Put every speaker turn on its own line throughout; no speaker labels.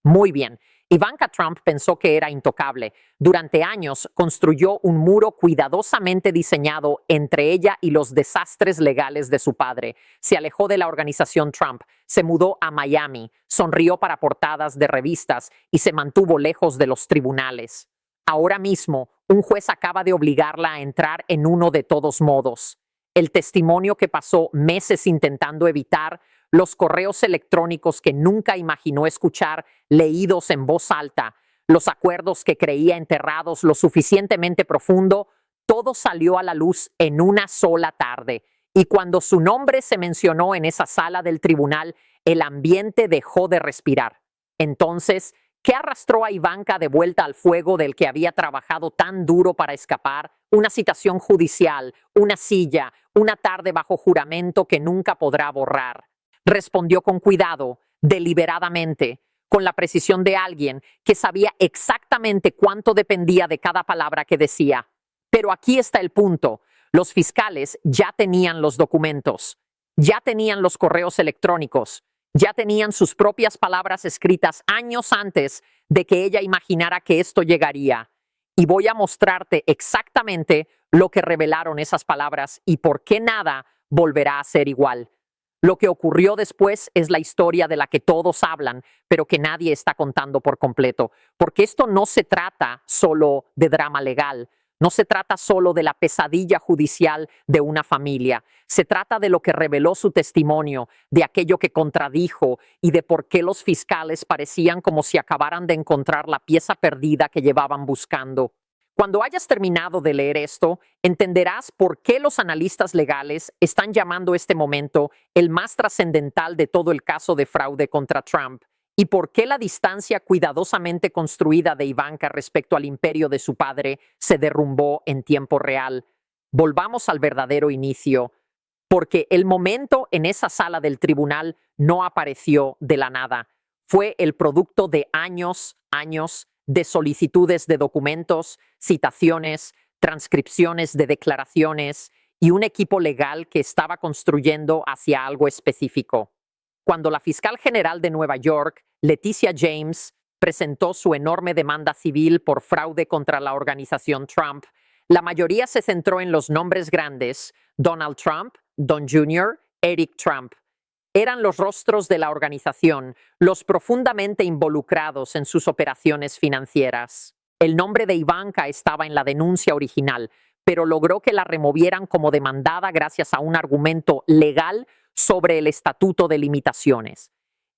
Muy bien. Ivanka Trump pensó que era intocable. Durante años construyó un muro cuidadosamente diseñado entre ella y los desastres legales de su padre. Se alejó de la organización Trump, se mudó a Miami, sonrió para portadas de revistas y se mantuvo lejos de los tribunales. Ahora mismo, un juez acaba de obligarla a entrar en uno de todos modos. El testimonio que pasó meses intentando evitar, los correos electrónicos que nunca imaginó escuchar leídos en voz alta, los acuerdos que creía enterrados lo suficientemente profundo, todo salió a la luz en una sola tarde. Y cuando su nombre se mencionó en esa sala del tribunal, el ambiente dejó de respirar. Entonces, ¿qué arrastró a Ivanka de vuelta al fuego del que había trabajado tan duro para escapar? Una citación judicial, una silla, una tarde bajo juramento que nunca podrá borrar. Respondió con cuidado, deliberadamente, con la precisión de alguien que sabía exactamente cuánto dependía de cada palabra que decía. Pero aquí está el punto. Los fiscales ya tenían los documentos, ya tenían los correos electrónicos, ya tenían sus propias palabras escritas años antes de que ella imaginara que esto llegaría. Y voy a mostrarte exactamente lo que revelaron esas palabras y por qué nada volverá a ser igual. Lo que ocurrió después es la historia de la que todos hablan, pero que nadie está contando por completo. Porque esto no se trata solo de drama legal, no se trata solo de la pesadilla judicial de una familia. Se trata de lo que reveló su testimonio, de aquello que contradijo y de por qué los fiscales parecían como si acabaran de encontrar la pieza perdida que llevaban buscando. Cuando hayas terminado de leer esto, entenderás por qué los analistas legales están llamando este momento el más trascendental de todo el caso de fraude contra Trump y por qué la distancia cuidadosamente construida de Ivanka respecto al imperio de su padre se derrumbó en tiempo real. Volvamos al verdadero inicio, porque el momento en esa sala del tribunal no apareció de la nada. Fue el producto de años de solicitudes de documentos, citaciones, transcripciones de declaraciones y un equipo legal que estaba construyendo hacia algo específico. Cuando la fiscal general de Nueva York, Leticia James, presentó su enorme demanda civil por fraude contra la organización Trump, la mayoría se centró en los nombres grandes: Donald Trump, Don Jr., Eric Trump. Eran los rostros de la organización, los profundamente involucrados en sus operaciones financieras. El nombre de Ivanka estaba en la denuncia original, pero logró que la removieran como demandada gracias a un argumento legal sobre el estatuto de limitaciones.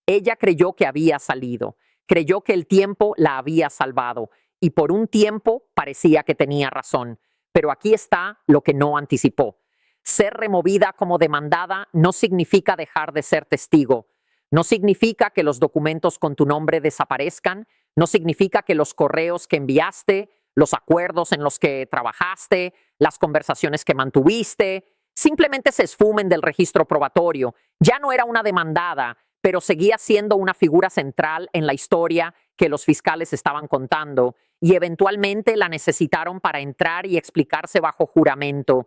Ella creyó que había salido, creyó que el tiempo la había salvado, y por un tiempo parecía que tenía razón. Pero aquí está lo que no anticipó. Ser removida como demandada no significa dejar de ser testigo. No significa que los documentos con tu nombre desaparezcan. No significa que los correos que enviaste, los acuerdos en los que trabajaste, las conversaciones que mantuviste, simplemente se esfumen del registro probatorio. Ya no era una demandada, pero seguía siendo una figura central en la historia que los fiscales estaban contando y eventualmente la necesitaron para entrar y explicarse bajo juramento.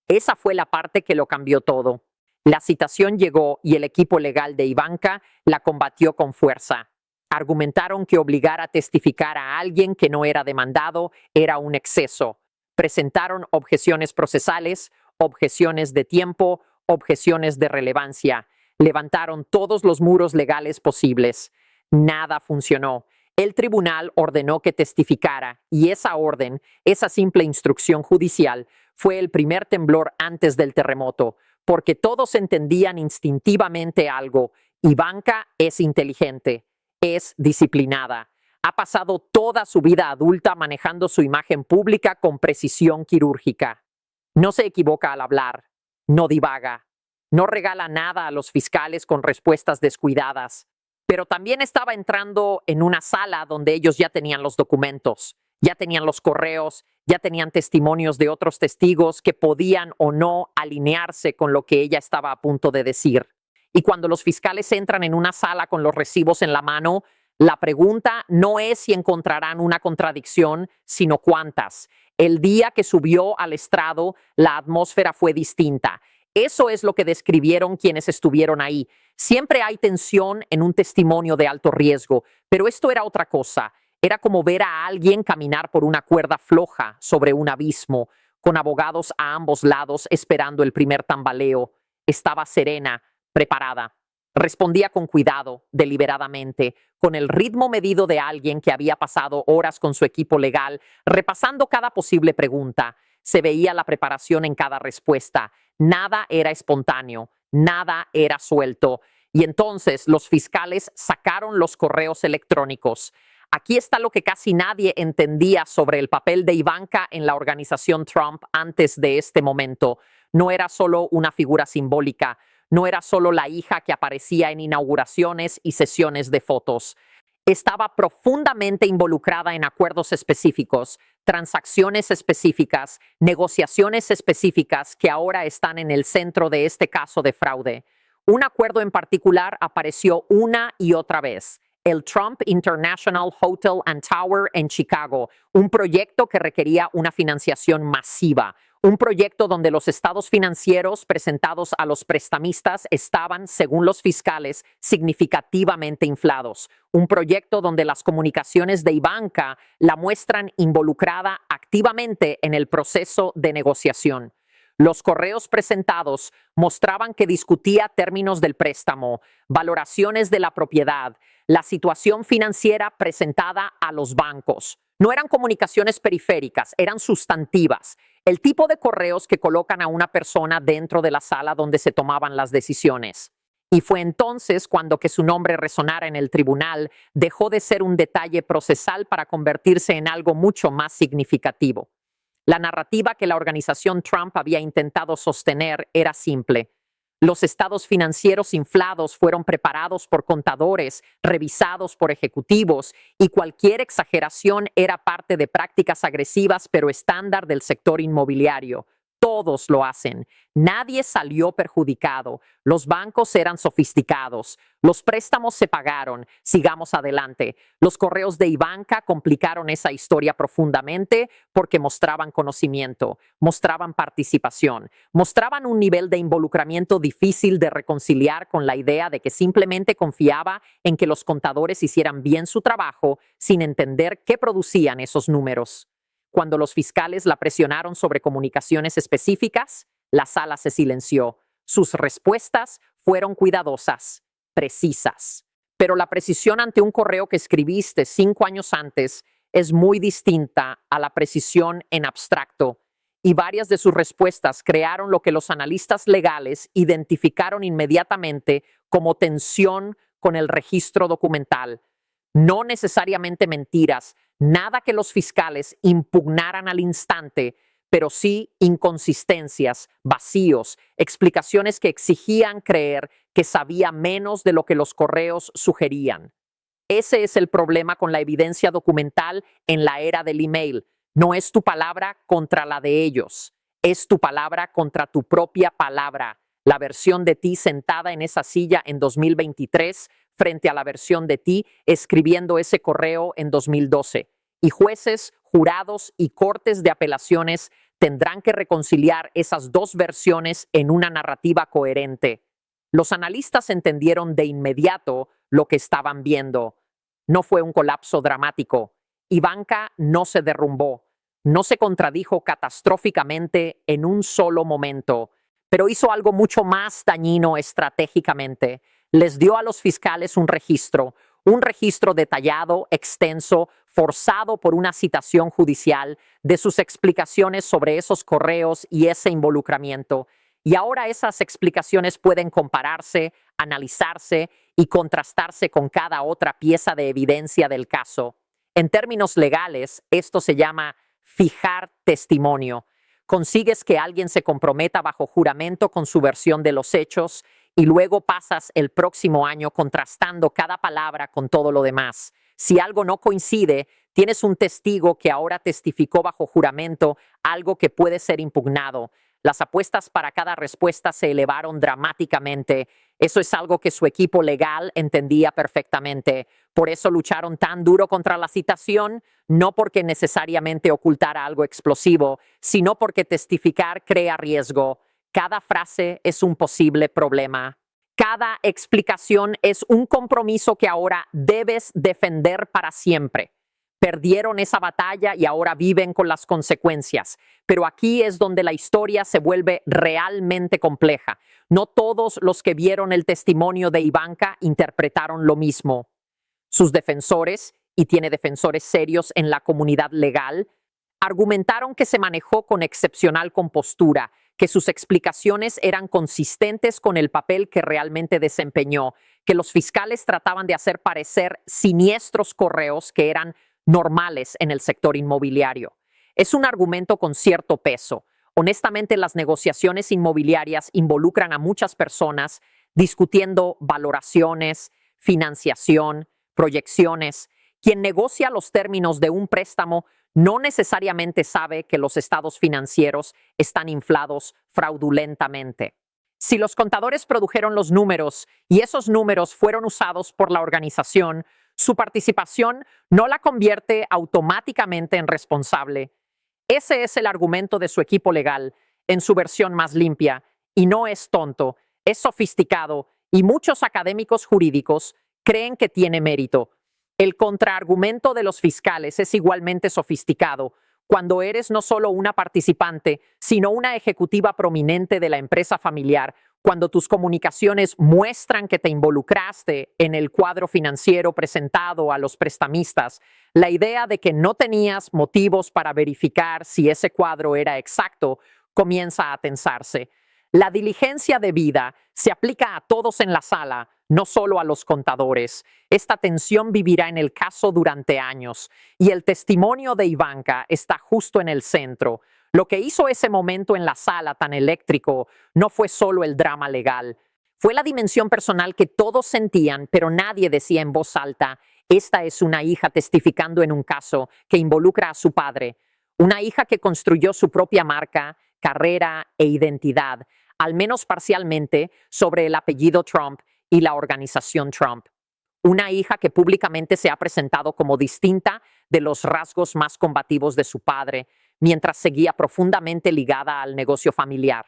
Esa fue la parte que lo cambió todo. La citación llegó y el equipo legal de Ivanka la combatió con fuerza. Argumentaron que obligar a testificar a alguien que no era demandado era un exceso. Presentaron objeciones procesales, objeciones de tiempo, objeciones de relevancia. Levantaron todos los muros legales posibles. Nada funcionó. El tribunal ordenó que testificara y esa orden, esa simple instrucción judicial, fue el primer temblor antes del terremoto, porque todos entendían instintivamente algo. Ivanka es inteligente, es disciplinada. Ha pasado toda su vida adulta manejando su imagen pública con precisión quirúrgica. No se equivoca al hablar, no divaga, no regala nada a los fiscales con respuestas descuidadas. Pero también estaba entrando en una sala donde ellos ya tenían los documentos, ya tenían los correos, ya tenían testimonios de otros testigos que podían o no alinearse con lo que ella estaba a punto de decir. Y cuando los fiscales entran en una sala con los recibos en la mano, la pregunta no es si encontrarán una contradicción, sino cuántas. El día que subió al estrado, la atmósfera fue distinta. Eso es lo que describieron quienes estuvieron ahí. Siempre hay tensión en un testimonio de alto riesgo, pero esto era otra cosa. Era como ver a alguien caminar por una cuerda floja sobre un abismo, con abogados a ambos lados esperando el primer tambaleo. Estaba serena, preparada. Respondía con cuidado, deliberadamente, con el ritmo medido de alguien que había pasado horas con su equipo legal, repasando cada posible pregunta. Se veía la preparación en cada respuesta. Nada era espontáneo, nada era suelto. Y entonces los fiscales sacaron los correos electrónicos. Aquí está lo que casi nadie entendía sobre el papel de Ivanka en la organización Trump antes de este momento. No era solo una figura simbólica, no era solo la hija que aparecía en inauguraciones y sesiones de fotos. Estaba profundamente involucrada en acuerdos específicos, transacciones específicas, negociaciones específicas que ahora están en el centro de este caso de fraude. Un acuerdo en particular apareció una y otra vez: el Trump International Hotel and Tower en Chicago, un proyecto que requería una financiación masiva, un proyecto donde los estados financieros presentados a los prestamistas estaban, según los fiscales, significativamente inflados, un proyecto donde las comunicaciones de Ivanka la muestran involucrada activamente en el proceso de negociación. Los correos presentados mostraban que discutía términos del préstamo, valoraciones de la propiedad, la situación financiera presentada a los bancos. No eran comunicaciones periféricas, eran sustantivas. El tipo de correos que colocan a una persona dentro de la sala donde se tomaban las decisiones. Y fue entonces cuando que su nombre resonara en el tribunal dejó de ser un detalle procesal para convertirse en algo mucho más significativo. La narrativa que la organización Trump había intentado sostener era simple. Los estados financieros inflados fueron preparados por contadores, revisados por ejecutivos, y cualquier exageración era parte de prácticas agresivas pero estándar del sector inmobiliario. Todos lo hacen. Nadie salió perjudicado. Los bancos eran sofisticados. Los préstamos se pagaron. Sigamos adelante. Los correos de Ivanka complicaron esa historia profundamente porque mostraban conocimiento, mostraban participación, mostraban un nivel de involucramiento difícil de reconciliar con la idea de que simplemente confiaba en que los contadores hicieran bien su trabajo sin entender qué producían esos números. Cuando los fiscales la presionaron sobre comunicaciones específicas, la sala se silenció. Sus respuestas fueron cuidadosas, precisas. Pero la precisión ante un correo que escribiste 5 años antes es muy distinta a la precisión en abstracto, y varias de sus respuestas crearon lo que los analistas legales identificaron inmediatamente como tensión con el registro documental. No necesariamente mentiras, nada que los fiscales impugnaran al instante, pero sí inconsistencias, vacíos, explicaciones que exigían creer que sabía menos de lo que los correos sugerían. Ese es el problema con la evidencia documental en la era del email. No es tu palabra contra la de ellos, es tu palabra contra tu propia palabra. La versión de ti sentada en esa silla en 2023 frente a la versión de ti escribiendo ese correo en 2012. Y jueces, jurados y cortes de apelaciones tendrán que reconciliar esas dos versiones en una narrativa coherente. Los analistas entendieron de inmediato lo que estaban viendo. No fue un colapso dramático. Ivanka no se derrumbó, no se contradijo catastróficamente en un solo momento, pero hizo algo mucho más dañino estratégicamente. Les dio a los fiscales un registro detallado, extenso, forzado por una citación judicial de sus explicaciones sobre esos correos y ese involucramiento. Y ahora esas explicaciones pueden compararse, analizarse y contrastarse con cada otra pieza de evidencia del caso. En términos legales, esto se llama fijar testimonio. Consigues que alguien se comprometa bajo juramento con su versión de los hechos y luego pasas el próximo año contrastando cada palabra con todo lo demás. Si algo no coincide, tienes un testigo que ahora testificó bajo juramento algo que puede ser impugnado. Las apuestas para cada respuesta se elevaron dramáticamente. Eso es algo que su equipo legal entendía perfectamente. Por eso lucharon tan duro contra la citación, no porque necesariamente ocultara algo explosivo, sino porque testificar crea riesgo. Cada frase es un posible problema. Cada explicación es un compromiso que ahora debes defender para siempre. Perdieron esa batalla y ahora viven con las consecuencias. Pero aquí es donde la historia se vuelve realmente compleja. No todos los que vieron el testimonio de Ivanka interpretaron lo mismo. Sus defensores, y tiene defensores serios en la comunidad legal, argumentaron que se manejó con excepcional compostura, que sus explicaciones eran consistentes con el papel que realmente desempeñó, que los fiscales trataban de hacer parecer siniestros correos que eran normales en el sector inmobiliario. Es un argumento con cierto peso. Honestamente, las negociaciones inmobiliarias involucran a muchas personas discutiendo valoraciones, financiación, proyecciones. Quien negocia los términos de un préstamo no necesariamente sabe que los estados financieros están inflados fraudulentamente. Si los contadores produjeron los números y esos números fueron usados por la organización, su participación no la convierte automáticamente en responsable. Ese es el argumento de su equipo legal en su versión más limpia, y no es tonto, es sofisticado, y muchos académicos jurídicos creen que tiene mérito. El contraargumento de los fiscales es igualmente sofisticado. Cuando eres no solo una participante, sino una ejecutiva prominente de la empresa familiar, cuando tus comunicaciones muestran que te involucraste en el cuadro financiero presentado a los prestamistas, la idea de que no tenías motivos para verificar si ese cuadro era exacto comienza a tensarse. La diligencia debida se aplica a todos en la sala, no solo a los contadores. Esta tensión vivirá en el caso durante años, y el testimonio de Ivanka está justo en el centro. Lo que hizo ese momento en la sala tan eléctrico no fue solo el drama legal. Fue la dimensión personal que todos sentían, pero nadie decía en voz alta: esta es una hija testificando en un caso que involucra a su padre. Una hija que construyó su propia marca, carrera e identidad, al menos parcialmente, sobre el apellido Trump y la organización Trump. Una hija que públicamente se ha presentado como distinta de los rasgos más combativos de su padre, mientras seguía profundamente ligada al negocio familiar.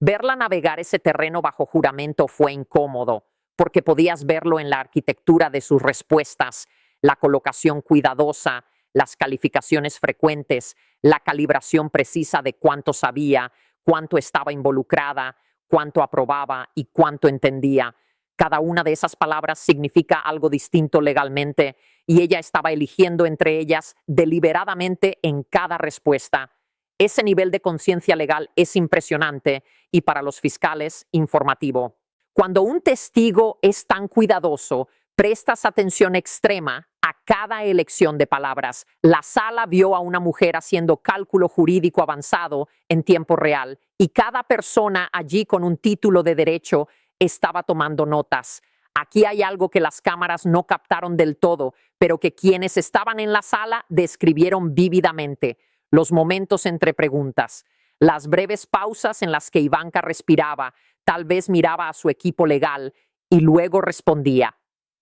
Verla navegar ese terreno bajo juramento fue incómodo, porque podías verlo en la arquitectura de sus respuestas, la colocación cuidadosa, las calificaciones frecuentes, la calibración precisa de cuánto sabía, cuánto estaba involucrada, cuánto aprobaba y cuánto entendía. Cada una de esas palabras significa algo distinto legalmente, y ella estaba eligiendo entre ellas deliberadamente en cada respuesta. Ese nivel de conciencia legal es impresionante y para los fiscales informativo. Cuando un testigo es tan cuidadoso, prestas atención extrema a cada elección de palabras. La sala vio a una mujer haciendo cálculo jurídico avanzado en tiempo real, y cada persona allí con un título de derecho estaba tomando notas. Aquí hay algo que las cámaras no captaron del todo, pero que quienes estaban en la sala describieron vívidamente: los momentos entre preguntas, las breves pausas en las que Ivanka respiraba, tal vez miraba a su equipo legal y luego respondía.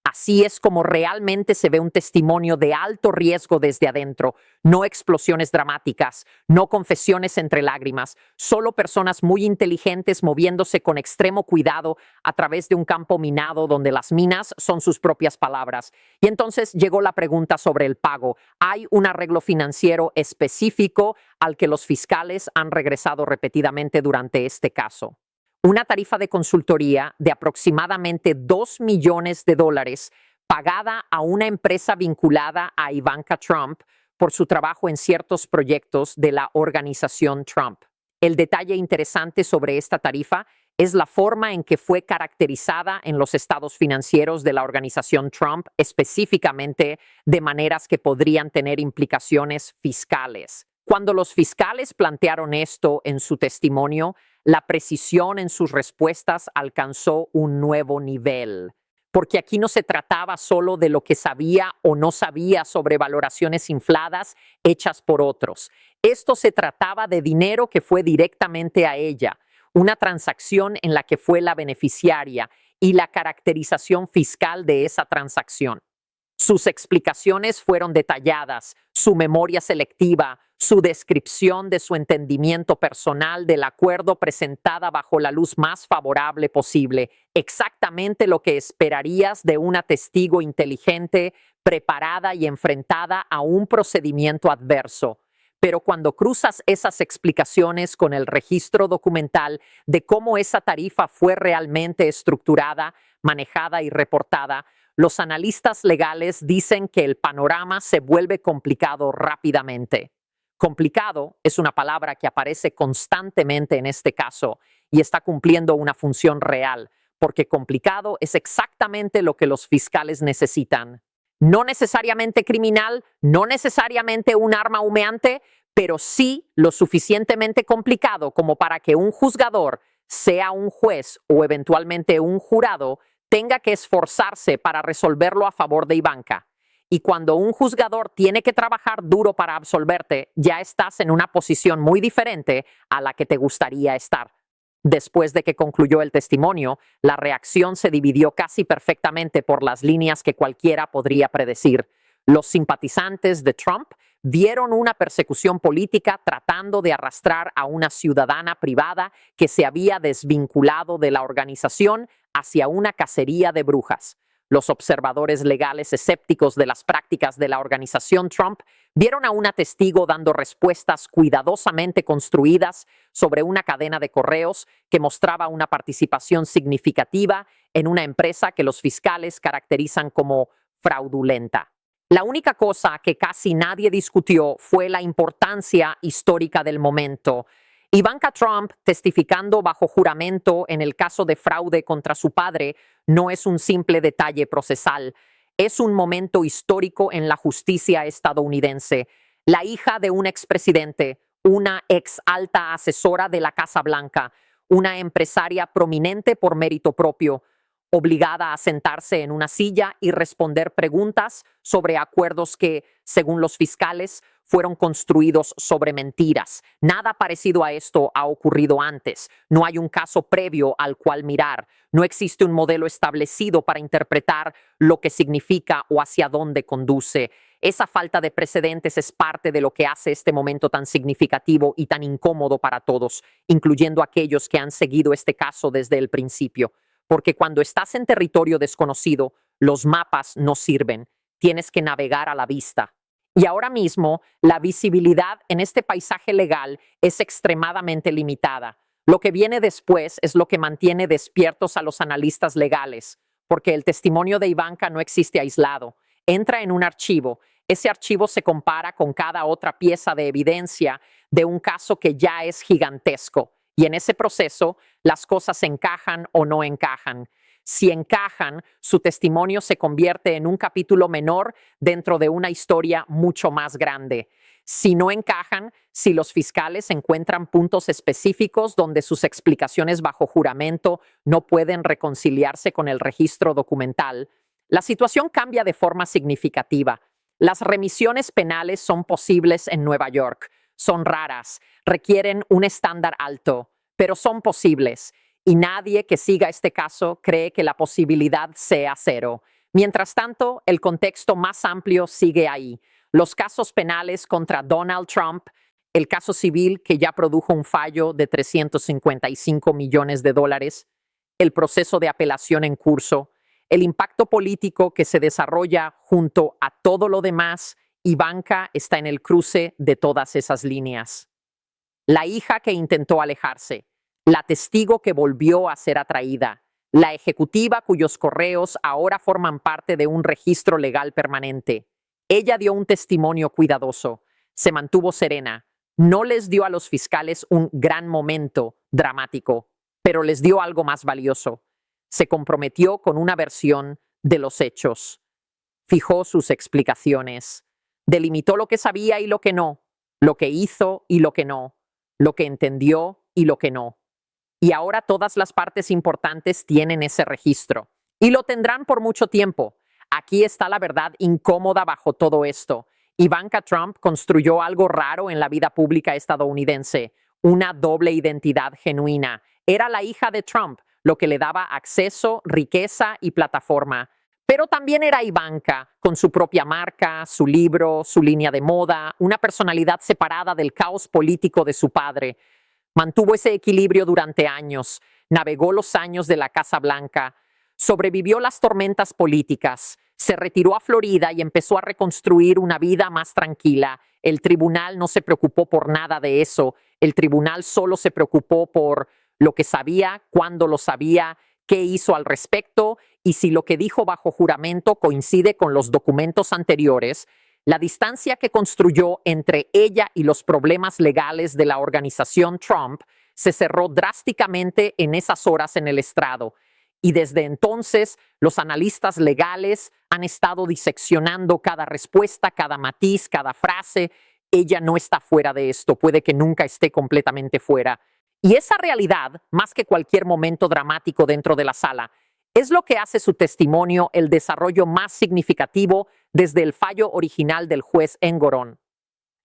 Así es como realmente se ve un testimonio de alto riesgo desde adentro, no explosiones dramáticas, no confesiones entre lágrimas, solo personas muy inteligentes moviéndose con extremo cuidado a través de un campo minado donde las minas son sus propias palabras. Y entonces llegó la pregunta sobre el pago. ¿Hay un arreglo financiero específico al que los fiscales han regresado repetidamente durante este caso? Una tarifa de consultoría de aproximadamente $2 millones pagada a una empresa vinculada a Ivanka Trump por su trabajo en ciertos proyectos de la organización Trump. El detalle interesante sobre esta tarifa es la forma en que fue caracterizada en los estados financieros de la organización Trump, específicamente de maneras que podrían tener implicaciones fiscales. Cuando los fiscales plantearon esto en su testimonio, la precisión en sus respuestas alcanzó un nuevo nivel, porque aquí no se trataba solo de lo que sabía o no sabía sobre valoraciones infladas hechas por otros. Esto se trataba de dinero que fue directamente a ella, una transacción en la que fue la beneficiaria, y la caracterización fiscal de esa transacción. Sus explicaciones fueron detalladas, su memoria selectiva, su descripción de su entendimiento personal del acuerdo presentada bajo la luz más favorable posible, exactamente lo que esperarías de una testigo inteligente, preparada y enfrentada a un procedimiento adverso. Pero cuando cruzas esas explicaciones con el registro documental de cómo esa tarifa fue realmente estructurada, manejada y reportada, los analistas legales dicen que el panorama se vuelve complicado rápidamente. Complicado es una palabra que aparece constantemente en este caso y está cumpliendo una función real, porque complicado es exactamente lo que los fiscales necesitan. No necesariamente criminal, no necesariamente un arma humeante, pero sí lo suficientemente complicado como para que un juzgador, sea un juez o eventualmente un jurado, tenga que esforzarse para resolverlo a favor de Ivanka. Y cuando un juzgador tiene que trabajar duro para absolverte, ya estás en una posición muy diferente a la que te gustaría estar. Después de que concluyó el testimonio, la reacción se dividió casi perfectamente por las líneas que cualquiera podría predecir. Los simpatizantes de Trump vieron una persecución política tratando de arrastrar a una ciudadana privada que se había desvinculado de la organización hacia una cacería de brujas. Los observadores legales escépticos de las prácticas de la organización Trump vieron a una testigo dando respuestas cuidadosamente construidas sobre una cadena de correos que mostraba una participación significativa en una empresa que los fiscales caracterizan como fraudulenta. La única cosa que casi nadie discutió fue la importancia histórica del momento. Ivanka Trump, testificando bajo juramento en el caso de fraude contra su padre, no es un simple detalle procesal. Es un momento histórico en la justicia estadounidense. La hija de un expresidente, una ex alta asesora de la Casa Blanca, una empresaria prominente por mérito propio, obligada a sentarse en una silla y responder preguntas sobre acuerdos que, según los fiscales, fueron construidos sobre mentiras. Nada parecido a esto ha ocurrido antes. No hay un caso previo al cual mirar. No existe un modelo establecido para interpretar lo que significa o hacia dónde conduce. Esa falta de precedentes es parte de lo que hace este momento tan significativo y tan incómodo para todos, incluyendo aquellos que han seguido este caso desde el principio. Porque cuando estás en territorio desconocido, los mapas no sirven. Tienes que navegar a la vista. Y ahora mismo, la visibilidad en este paisaje legal es extremadamente limitada. Lo que viene después es lo que mantiene despiertos a los analistas legales, porque el testimonio de Ivanka no existe aislado. Entra en un archivo. Ese archivo se compara con cada otra pieza de evidencia de un caso que ya es gigantesco. Y en ese proceso, las cosas encajan o no encajan. Si encajan, su testimonio se convierte en un capítulo menor dentro de una historia mucho más grande. Si no encajan, si los fiscales encuentran puntos específicos donde sus explicaciones bajo juramento no pueden reconciliarse con el registro documental, la situación cambia de forma significativa. Las remisiones penales son posibles en Nueva York. Son raras, requieren un estándar alto, pero son posibles. Y nadie que siga este caso cree que la posibilidad sea cero. Mientras tanto, el contexto más amplio sigue ahí. Los casos penales contra Donald Trump, el caso civil que ya produjo un fallo de $355 millones, el proceso de apelación en curso, el impacto político que se desarrolla junto a todo lo demás. Ivanka está en el cruce de todas esas líneas. La hija que intentó alejarse, la testigo que volvió a ser atraída, la ejecutiva cuyos correos ahora forman parte de un registro legal permanente. Ella dio un testimonio cuidadoso, se mantuvo serena, no les dio a los fiscales un gran momento dramático, pero les dio algo más valioso. Se comprometió con una versión de los hechos. Fijó sus explicaciones. Delimitó lo que sabía y lo que no, lo que hizo y lo que no, lo que entendió y lo que no. Y ahora todas las partes importantes tienen ese registro. Y lo tendrán por mucho tiempo. Aquí está la verdad incómoda bajo todo esto. Ivanka Trump construyó algo raro en la vida pública estadounidense, una doble identidad genuina. Era la hija de Trump, lo que le daba acceso, riqueza y plataforma. Pero también era Ivanka, con su propia marca, su libro, su línea de moda, una personalidad separada del caos político de su padre. Mantuvo ese equilibrio durante años, navegó los años de la Casa Blanca, sobrevivió las tormentas políticas, se retiró a Florida y empezó a reconstruir una vida más tranquila. El tribunal no se preocupó por nada de eso. El tribunal solo se preocupó por lo que sabía, cuándo lo sabía, qué hizo al respecto y si lo que dijo bajo juramento coincide con los documentos anteriores. La distancia que construyó entre ella y los problemas legales de la organización Trump se cerró drásticamente en esas horas en el estrado. Y desde entonces, los analistas legales han estado diseccionando cada respuesta, cada matiz, cada frase. Ella no está fuera de esto, puede que nunca esté completamente fuera. Y esa realidad, más que cualquier momento dramático dentro de la sala, es lo que hace su testimonio el desarrollo más significativo desde el fallo original del juez Engoron.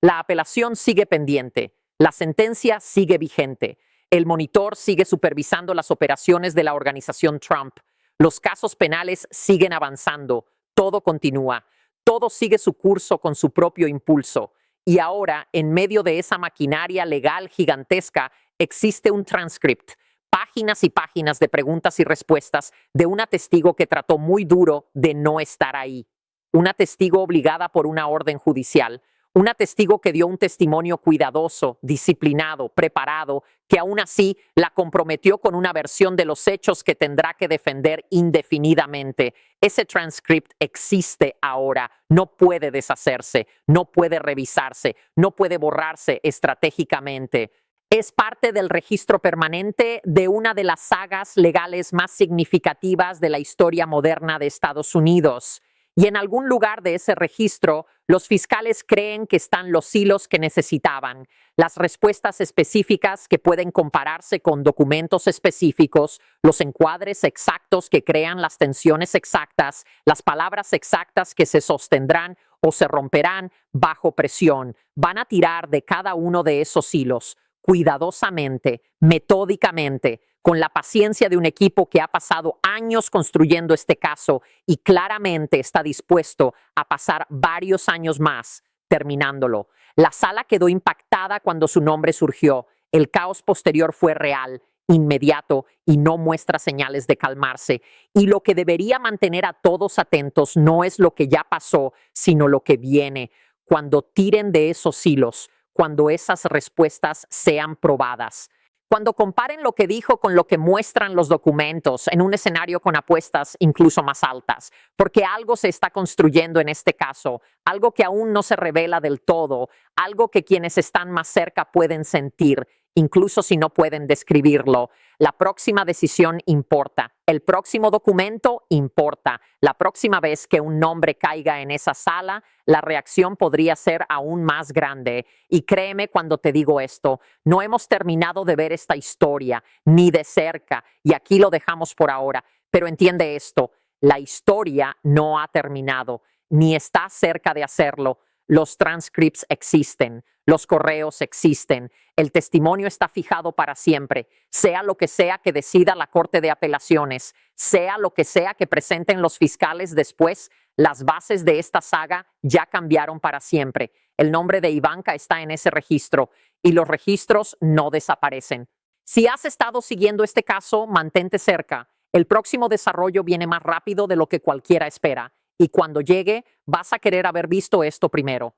La apelación sigue pendiente, la sentencia sigue vigente, el monitor sigue supervisando las operaciones de la organización Trump, los casos penales siguen avanzando, todo continúa, todo sigue su curso con su propio impulso. Y ahora, en medio de esa maquinaria legal gigantesca, existe un transcript, páginas y páginas de preguntas y respuestas de una testigo que trató muy duro de no estar ahí. Una testigo obligada por una orden judicial. Una testigo que dio un testimonio cuidadoso, disciplinado, preparado, que aún así la comprometió con una versión de los hechos que tendrá que defender indefinidamente. Ese transcript existe ahora, no puede deshacerse, no puede revisarse, no puede borrarse estratégicamente. Es parte del registro permanente de una de las sagas legales más significativas de la historia moderna de Estados Unidos. Y en algún lugar de ese registro, los fiscales creen que están los hilos que necesitaban, las respuestas específicas que pueden compararse con documentos específicos, los encuadres exactos que crean las tensiones exactas, las palabras exactas que se sostendrán o se romperán bajo presión. Van a tirar de cada uno de esos hilos, cuidadosamente, metódicamente, con la paciencia de un equipo que ha pasado años construyendo este caso y claramente está dispuesto a pasar varios años más terminándolo. La sala quedó impactada cuando su nombre surgió. El caos posterior fue real, inmediato y no muestra señales de calmarse. Y lo que debería mantener a todos atentos no es lo que ya pasó, sino lo que viene. Cuando tiren de esos hilos, cuando esas respuestas sean probadas. Cuando comparen lo que dijo con lo que muestran los documentos en un escenario con apuestas incluso más altas, porque algo se está construyendo en este caso, algo que aún no se revela del todo, algo que quienes están más cerca pueden sentir, incluso si no pueden describirlo. La próxima decisión importa, el próximo documento importa. La próxima vez que un nombre caiga en esa sala, la reacción podría ser aún más grande. Y créeme cuando te digo esto, no hemos terminado de ver esta historia, ni de cerca, y aquí lo dejamos por ahora. Pero entiende esto, la historia no ha terminado, ni está cerca de hacerlo. Los transcripts existen, los correos existen, el testimonio está fijado para siempre, sea lo que sea que decida la Corte de Apelaciones, sea lo que sea que presenten los fiscales después, las bases de esta saga ya cambiaron para siempre. El nombre de Ivanka está en ese registro y los registros no desaparecen. Si has estado siguiendo este caso, mantente cerca. El próximo desarrollo viene más rápido de lo que cualquiera espera. Y cuando llegue, vas a querer haber visto esto primero.